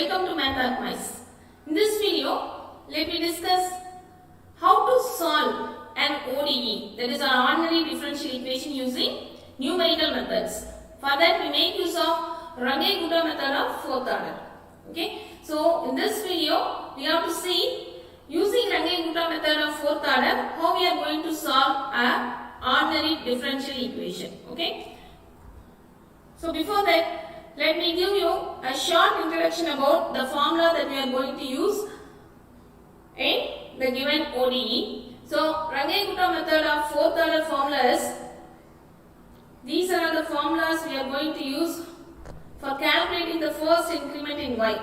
Welcome to Math Advice. In this video, let me discuss how to solve an ODE, that is an ordinary differential equation using numerical methods. For that, we make use of Runge Kutta method of fourth order. Okay, so in this video, we have to see using Runge Kutta method of fourth order how we are going to solve an ordinary differential equation. Okay, so before that, let me give you a short introduction about the formula that we are going to use in the given ODE. So, Runge Kutta method of fourth order formulas. These are the formulas we are going to use for calculating the first increment in y.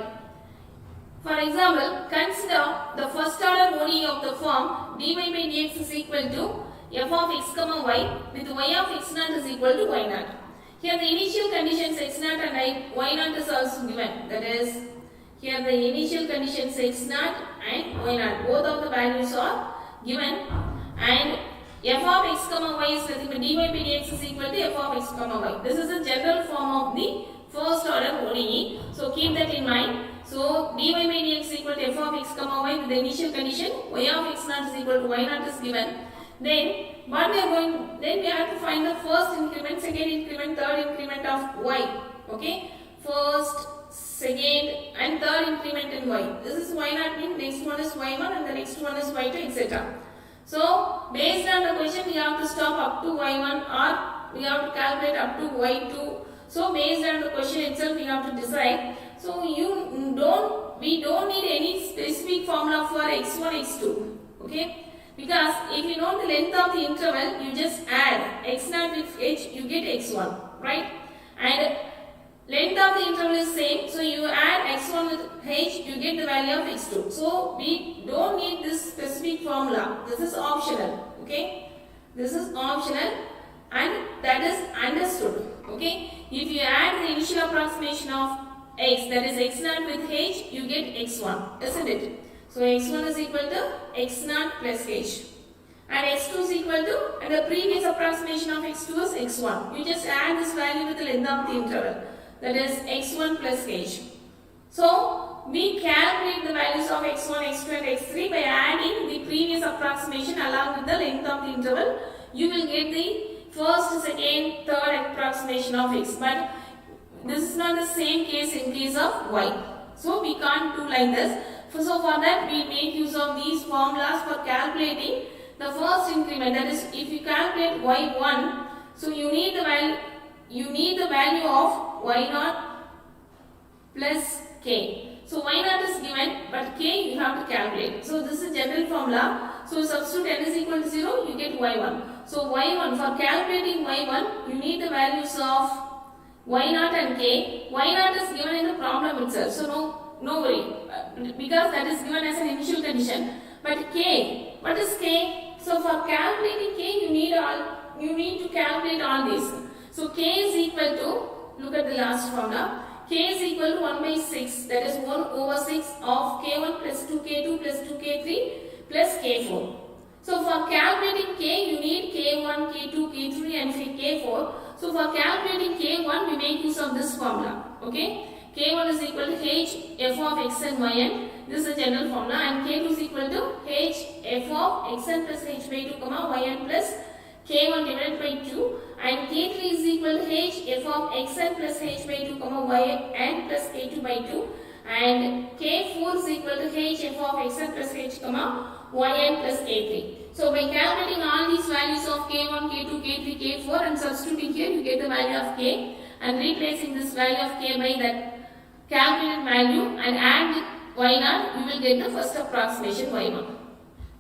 For example, consider the first order ODE of the form dy by dx is equal to f of x comma y with y of x naught is equal to y naught. Here the initial conditions x naught and y naught is also given. That is, here the initial conditions x naught and y naught, both of the values are given, and f of x comma y is nothing but dy by dx is equal to f of x comma y. This is the general form of the first order ODE. So keep that in mind. So dy by dx is equal to f of x comma y with the initial condition y of x naught is equal to y naught is given. Then what we are going, then we have to find the first increment, second increment, third increment of y. Okay, first, second and third increment in y. This is y naught, means next one is y1 and the next one is y2, etc. So based on the question, we have to stop up to y1 or we have to calculate up to y2. So based on the question itself, we have to decide. So we don't need any specific formula for x1, x2. Okay. Because if you know the length of the interval, you just add x naught with h, you get x1, right? And length of the interval is same, so you add x1 with h, you get the value of x2. So we don't need this specific formula. This is optional, okay? This is optional and that is understood, okay? If you add the initial approximation of x, that is x naught with h, you get x1, isn't it? So x1 is equal to x naught plus h, and x2 is equal to, and the previous approximation of x2 is x1. You just add this value with the length of the interval, that is x1 plus h. So we calculate the values of x1, x2 and x3 by adding the previous approximation along with the length of the interval. You will get the first, second, third approximation of x, but this is not the same case in case of y. So we can't do like this. So for that, we make use of these formulas for calculating the first increment. That is, if you calculate y1, so you need the value of y naught plus k. So y naught is given, but k you have to calculate. So this is general formula. So substitute n is equal to 0, you get y1. So y1, for calculating y1, you need the values of y naught and k. Y naught is given in the problem itself. So no worry, because that is given as an initial condition. But k, what is k? So for calculating k, you need to calculate all these. So k is equal to, look at the last formula, k is equal to 1 by 6, that is 1 over 6 of k1 plus 2k2 plus 2k3 plus k4. So for calculating k, you need k1, k2, k3 and k4. So for calculating k1, we make use of this formula. Okay. K1 is equal to h f of x and yn. This is a general formula, and K2 is equal to h f of xn plus h by 2 comma yn plus k1 divided by 2, and K3 is equal to h f of xn plus h by 2 comma yn plus k2 by 2, and K4 is equal to h f of xn plus h comma yn plus k3. So by calculating all these values of k1, k2, k3, k4 and substituting here, you get the value of k, and replacing this value of k by that calculated value and add y naught, you will get the first approximation y1.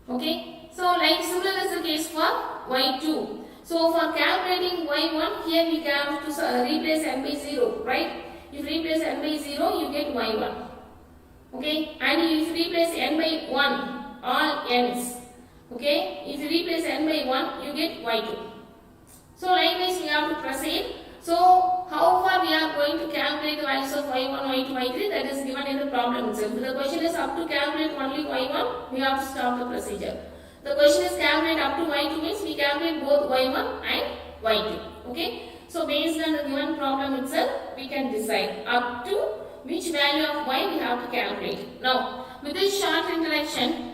Okay, so like similar is the case for y2. So for calculating y1, here we have to replace n by 0, right? If you replace n by 0, you get y1. Okay, and if you replace n by 1, all n's. Okay, if you replace n by 1, you get y2. So likewise we have to proceed. So how far we are going to calculate the values of y1, y2, y3, that is given in the problem itself. The question is up to calculate only y1, we have to stop the procedure. The question is calculate up to y2, means we calculate both y1 and y2. Okay. So based on the given problem itself, we can decide up to which value of y we have to calculate. Now, with this short introduction,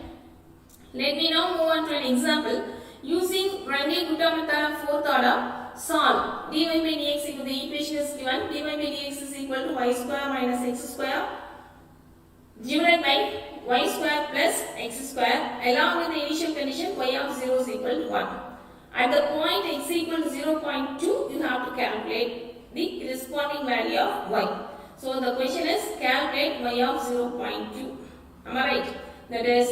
let me now move on to an example. Using Runge Kutta method of fourth order, solve dy by dx equal to the equation is given. Dy by dx is equal to y square minus x square divided by y square plus x square along with the initial condition y of 0 is equal to 1. At the point x equal to 0.2, you have to calculate the corresponding value of y. So the question is calculate y of 0.2. Am I right? That is,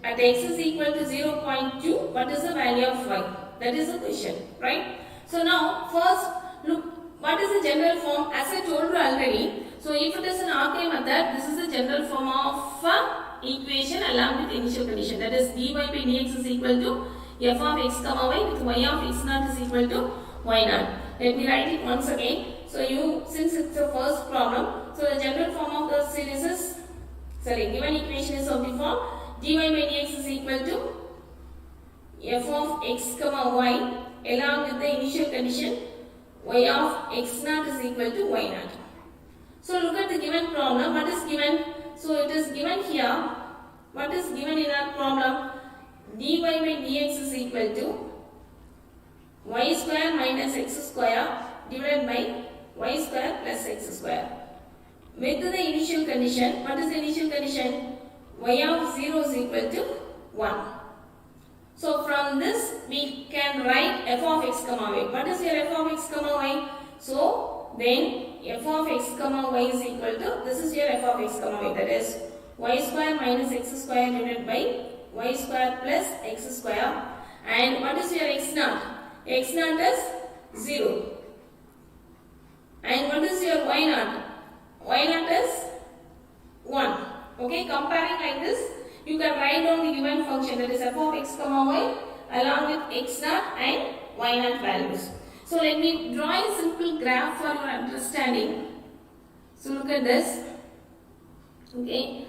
at x is equal to 0.2, what is the value of y? That is the question, right? So now, first look, what is the general form? As I told you already, so if it is an arcane method, this is the general form of equation along with initial condition. That is, dy by dx is equal to f of x comma y with y of x naught is equal to y naught. Let me write it once again. So since it's the first problem, so the general form of the series is, given equation is of the form dy by dx is equal to f of x comma y along with the initial condition y of x naught is equal to y naught. So look at the given problem. What is given? So it is given here. What is given in our problem? Dy by dx is equal to y square minus x square divided by y square plus x square. With the initial condition, what is the initial condition? Y of 0 is equal to 1. So from this we can write f of x comma y. What is your f of x comma y? So then f of x comma y is equal to, this is your f of x comma y, that is y square minus x square divided by y square plus x square. And what is your x naught? X naught is 0. And what is your y naught? Y naught is 1. Okay, comparing like this, you can write down the given function, that is f of x comma y along with x naught and y naught values. So let me draw a simple graph for your understanding. So look at this. Okay,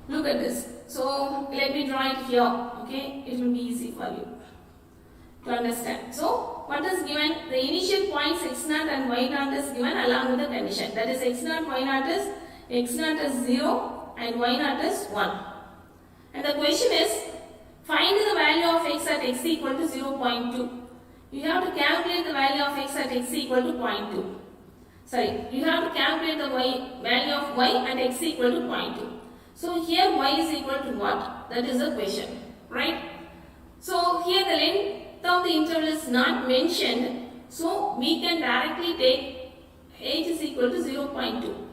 look at this. So let me draw it here. Okay, it will be easy for you to understand. So what is given? The initial points x naught and y naught is given along with the condition. That is x naught, y naught is 0 and y naught is 1. And the question is, find the value of x at x equal to 0.2. You have to calculate the value of x at x equal to 0.2. Sorry, you have to calculate the value of y at x equal to 0.2. So here y is equal to what? That is the question, right? So here the length of the interval is not mentioned. So we can directly take h is equal to 0.2.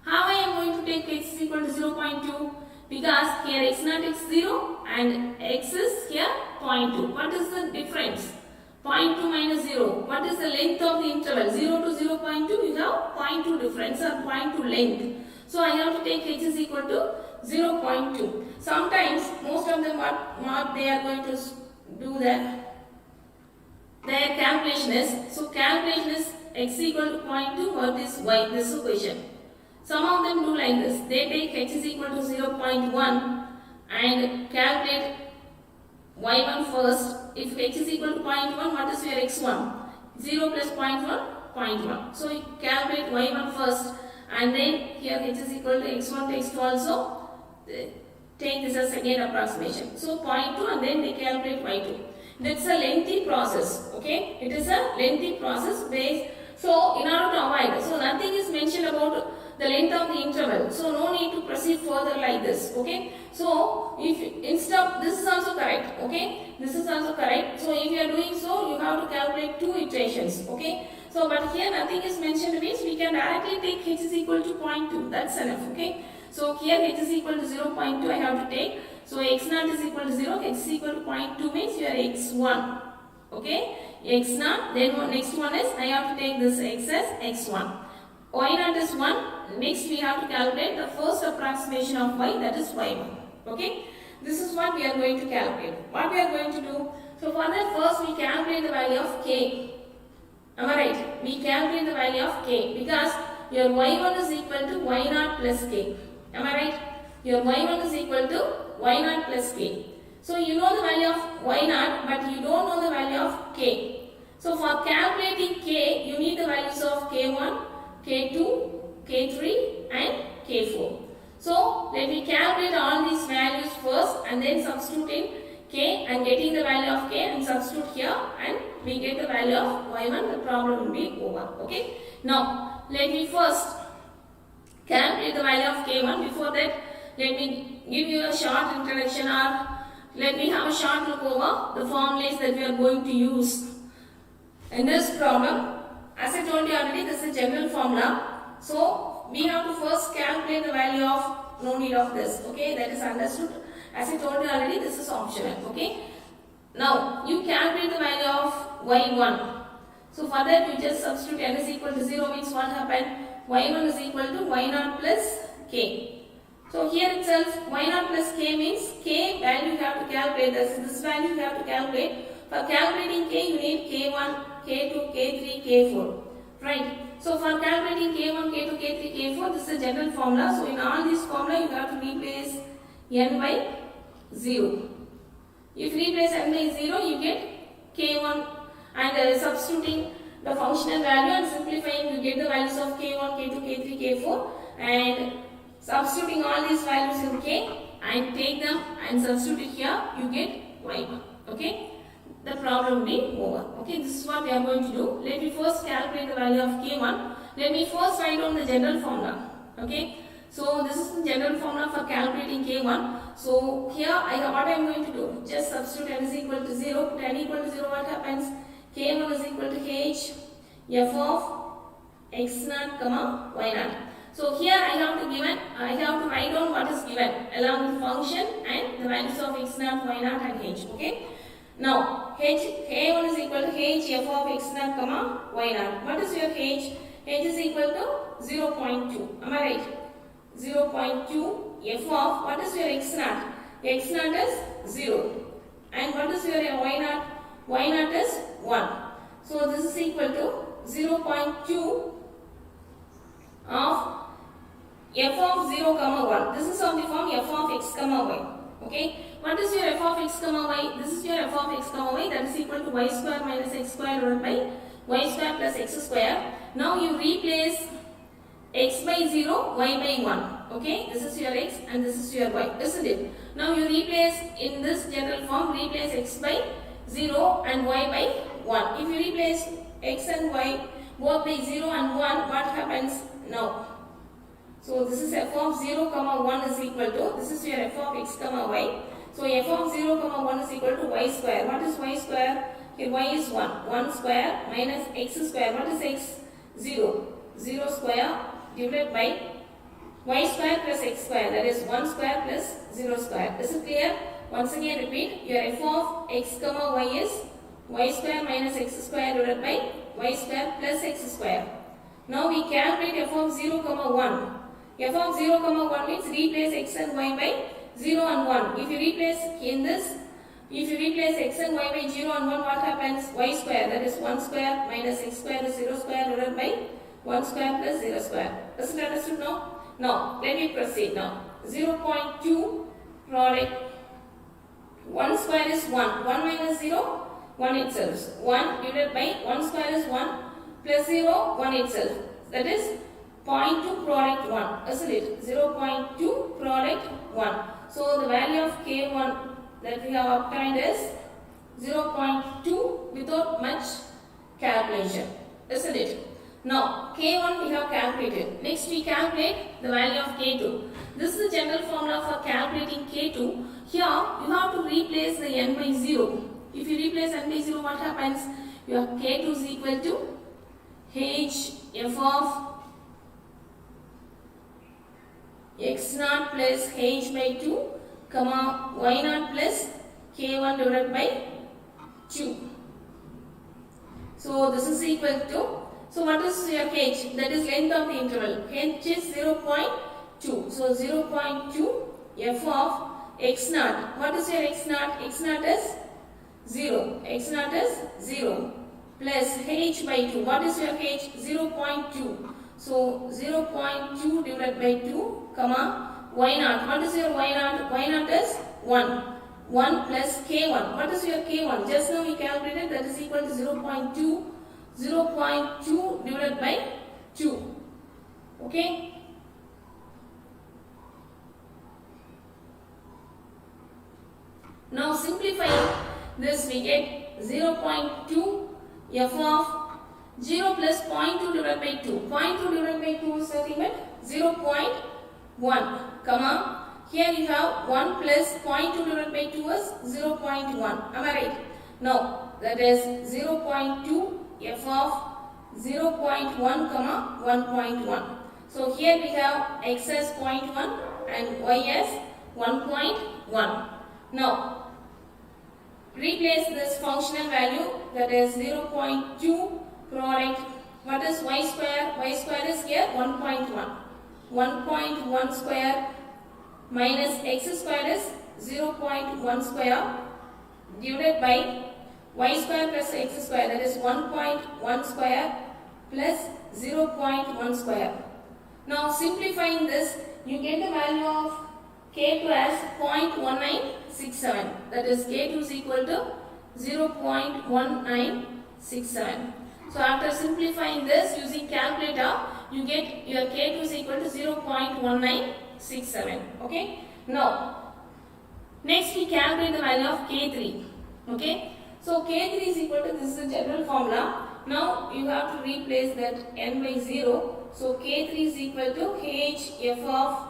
How I am going to take h is equal to 0.2? Because here x naught is 0 and x is here 0.2. What is the difference? 0.2 minus 0. What is the length of the interval? 0 to 0.2, you have 0.2 difference or 0.2 length. So I have to take h is equal to 0.2. Sometimes most of them what they are going to do their calculation is, so calculation is x equal to 0.2, what is y? This equation. Some of them do like this. They take h is equal to 0.1 and calculate y1 first. If h is equal to 0.1, what is your x1? 0 plus 0.1, 0.1. So you calculate y1 first and then here h is equal to x1 to x2 also. Take this as second approximation. So 0.2 and then they calculate y2. That's a lengthy process. Okay, it is a lengthy process based. So in order to avoid, so nothing is mentioned about the length of the interval. So no need to proceed further like this. Okay. So if instead of this is also correct. Okay. This is also correct. So if you are doing so, you have to calculate 2 iterations. Okay. So but here nothing is mentioned means we can directly take h is equal to 0.2. That's enough. Okay. So here h is equal to 0.2 I have to take. So x naught is equal to 0. X is equal to 0.2 means you are x1. Okay. X naught. Then next one is I have to take this x as x1. Y naught is 1. Next we have to calculate the first approximation of y, that is y1. Okay. This is what we are going to calculate. What we are going to do. So for that first we calculate the value of k. Am I right? We calculate the value of k because your y1 is equal to y naught plus k. Am I right? Your y1 is equal to y naught plus k. So you know the value of y naught but you don't know the value of k. So for calculating k, you need the values of k1, k2, k3 and let me calculate all these values first and then substitute in k and getting the value of k and substitute here and we get the value of y1. The problem will be over. Okay. Now let me first calculate the value of k1. Before that, let me give you a short introduction or let me have a short look over the formulas that we are going to use in this problem. As I told you already, this is a general formula. So we have to first calculate the value of, no need of this. Okay, that is understood. As I told you already, this is optional. Okay. Now you calculate the value of y1. So for that you just substitute n is equal to 0 means what happened? y1 is equal to y0 plus k. So here itself y0 plus k means k value you have to calculate. This value you have to calculate. For calculating k you need k1, k2, k3, k4. Right. So for calculating k1, k2, k3, k4, this is a general formula. So in all these formula you have to replace n by 0. If you replace n by 0 you get k1 and substituting the functional value and simplifying you get the values of k1, k2, k3, k4 and substituting all these values in k and take them and substitute here you get y1. Okay. The problem will be over. Okay, this is what we are going to do. Let me first calculate the value of k1. Let me first write down the general formula. Okay, so this is the general formula for calculating k1. So here what I am going to do, just substitute n is equal to 0. Put n equal to 0, what happens? K1 is equal to h f of x0 comma y0. So here I have to write down what is given along with function and the values of x0, y0 and h. Okay. Now, k1 is equal to h f of x0 comma y0. What is your h? h is equal to 0.2. Am I right? 0.2 f of, what is your x0? x0 is 0. And what is your y0? y0 is 1. So this is equal to 0.2 of f of 0 comma 1. This is of the form f of x comma y. Okay. What is your f of x comma y? This is your f of x comma y, that is equal to y square minus x square divided by y square plus x square. Now you replace x by 0, y by 1. Okay, this is your x and this is your y, isn't it? Now you replace in this general form, replace x by 0 and y by 1. If you replace x and y both by 0 and 1, what happens now? So this is f of 0 comma 1 is equal to, this is your f of x comma y. So f of 0 comma 1 is equal to y square. What is y square? Here y is 1. 1 square minus x square. What is x? 0. 0 square divided by y square plus x square. That is 1 square plus 0 square. Is it clear? Once again repeat. Your f of x comma y is y square minus x square divided by y square plus x square. Now we calculate f of 0 comma 1. f of 0 comma 1 means replace x and y by 0 and 1. If you replace in this, if you replace x and y by 0 and 1, what happens? Y square, that is 1 square minus x square is 0 square divided by 1 square plus 0 square. Is it understood now? Now, let me proceed now. 0.2 product, 1 square is 1. 1 minus 0, 1 itself. 1 divided by 1 square is 1 plus 0, 1 itself. That is 0.2 product 1, isn't it? 0.2 product 1. So the value of k1 that we have obtained is 0.2 without much calculation, isn't it? Now k1 we have calculated. Next we calculate the value of k2. This is the general formula for calculating k2. Here you have to replace the n by 0. If you replace n by 0, what happens? Your k2 is equal to h f of x0 plus h by 2 comma y0 plus k1 divided by 2. So this is equal to, so what is your h? That is length of the interval. H is 0.2. So 0.2 f of x0. What is your x0? x0 is 0. x0 is 0 plus h by 2. What is your h? 0.2. So 0.2 divided by 2 comma y0. What is your y0? y0 is 1. 1 plus k1. What is your k1? Just now we calculated, that is equal to 0.2. 0.2 divided by 2. Okay. we get 0.2 f of 0 plus 0.2 divided by 2. 0.2 divided by 2 is nothing but 0.1, comma. Here we have 1 plus 0.2 divided by 2 is 0.1. Am I right? Now that is 0.2 f of 0.1, comma 1.1. So here we have x as 0.1 and y as 1.1. Now replace this functional value, that is 0.2 product. What is y square? Y square is here 1.1. 1.1 square minus x square is 0.1 square divided by y square plus x square, that is 1.1 square plus 0.1 square. Now simplifying this, you get the value of K2 as 0.1967, that is K2 is equal to 0.1967. So after simplifying this using calculator, you get your K2 is equal to 0.1967. Okay. Now next we calculate the value of K3. Okay. So K3 is equal to, this is the general formula. Now you have to replace that n by 0. So K3 is equal to h f of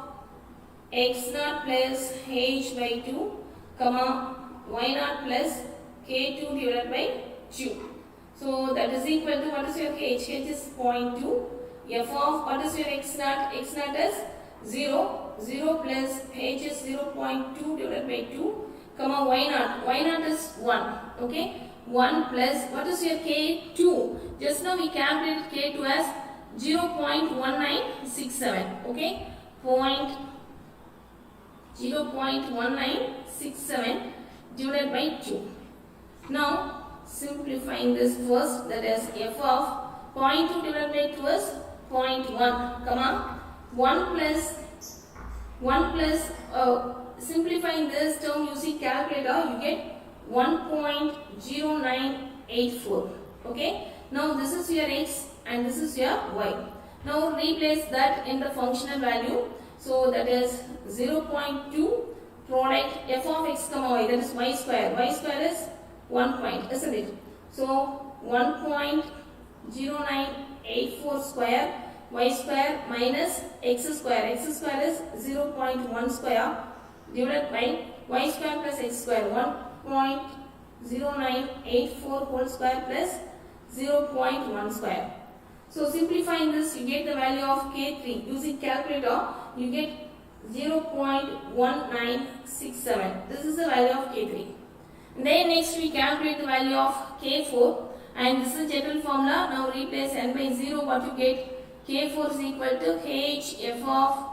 x0 plus h by 2, comma y0 plus K2 divided by 2. So that is equal to, what is your h? H is 0.2. F of, what is your x0? X0 is 0. 0 plus h is 0.2 divided by 2, comma y0. Y0 is 1. Okay. 1 plus, what is your K2? Just now we calculated K2 as 0.1967. Okay. 0.1967 divided by 2. Now simplifying this first, that is f of 0.2 divided by 2 is 0.1, comma 1 plus simplifying this term using calculator, you get 1.0984. Okay. Now this is your x and this is your y. Now replace that in the functional value. So that is 0.2 product f of x comma y, that is y square. Y square is 1 point, isn't it? So 1.0984 square y square minus x square. X square is 0.1 square divided by y square plus x square. 1.0984 whole square plus 0.1 square. So simplifying this, you get the value of K3 using calculator. You get 0.1967. This is the value of K3. Then next we calculate the value of K4, and this is general formula. Now replace n by 0. What you get? K4 is equal to h f of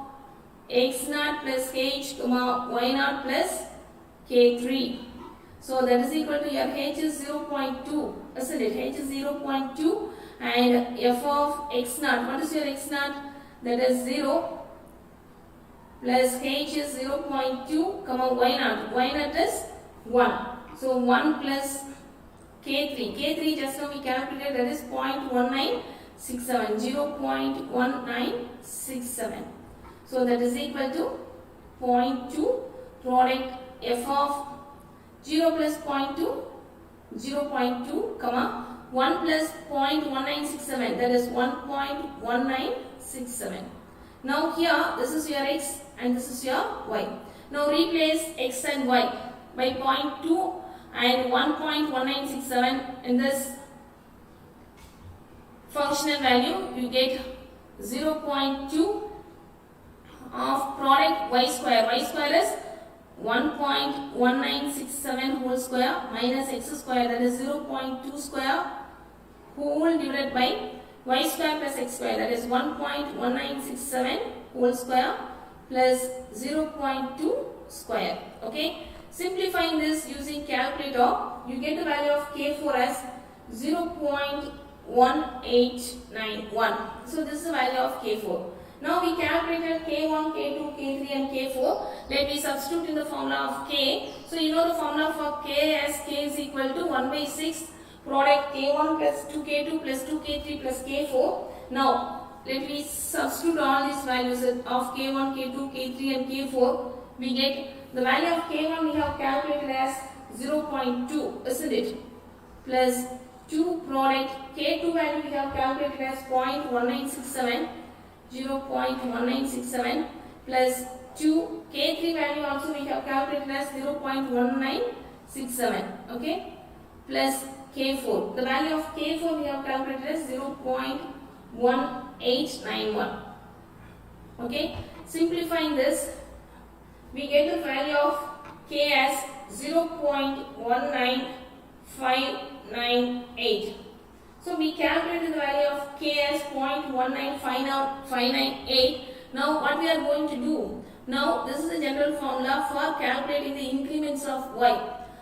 x0 plus h comma y0 plus K3. So that is equal to your h is 0.2, isn't it? H is 0.2 and f of x0. What is your x0? That is 0 plus h is 0.2 comma y0. Y0 is 1. So 1 plus K3. K3 just now we calculated, that is 0.1967. 0.1967. So that is equal to 0.2 product f of 0 plus 0.2, 0.2, comma 1 plus 0.1967, that is 1.1967. Now here this is your x and this is your y. Now replace x and y by 0.2 and 1.1967 in this functional value. You get 0.2 of product y square. Y square is 1.1967 whole square minus x square, that is 0.2 square whole divided by y square plus x square, that is 1.1967 whole square plus 0.2 square. Okay. Simplifying this using calculator, you get the value of K4 as 0.1891. So this is the value of K4. Now we calculated K1, K2, K3 and K4. Let me substitute in the formula of K. So you know the formula for K as K is equal to 1 by 6 product K1 plus 2K2 plus 2K3 plus K4. Now let me substitute all these values of K1, K2, K3 and K4. We get the value of K1 we have calculated as 0.2, isn't it? Plus 2 product K2 value we have calculated as 0.1967, 0.1967 plus 2 K3 value also we have calculated as 0.1967, okay, plus K4. The value of K4 we have calculated as 0.1891. Okay, simplifying this, we get the value of K as 0.19598. So we calculated the value of K as 0.19598. Now what we are going to do? Now this is the general formula for calculating the increments of y.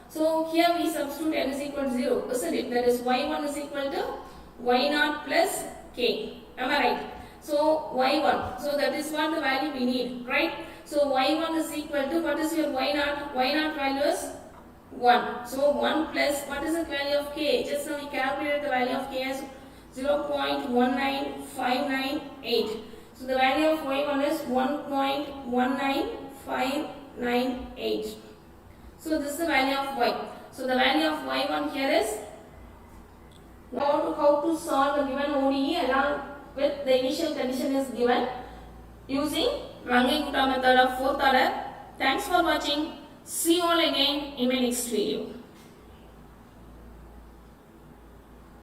So here we substitute n is equal to 0, isn't it? That is y1 is equal to y0 plus k. Am I right? So y1, so that is what the value we need, right? So y1 is equal to, what is your y0? Y0 value is 1. So 1 plus, what is the value of k? Just now we calculated the value of k as 0.19598. So the value of y1 is 1.19598. So this is the value of y. So the value of y1 here is, how to solve the given ODE along with the initial condition is given using Runge Kutta method of 4th order. Thanks for watching. See you all again in my next video.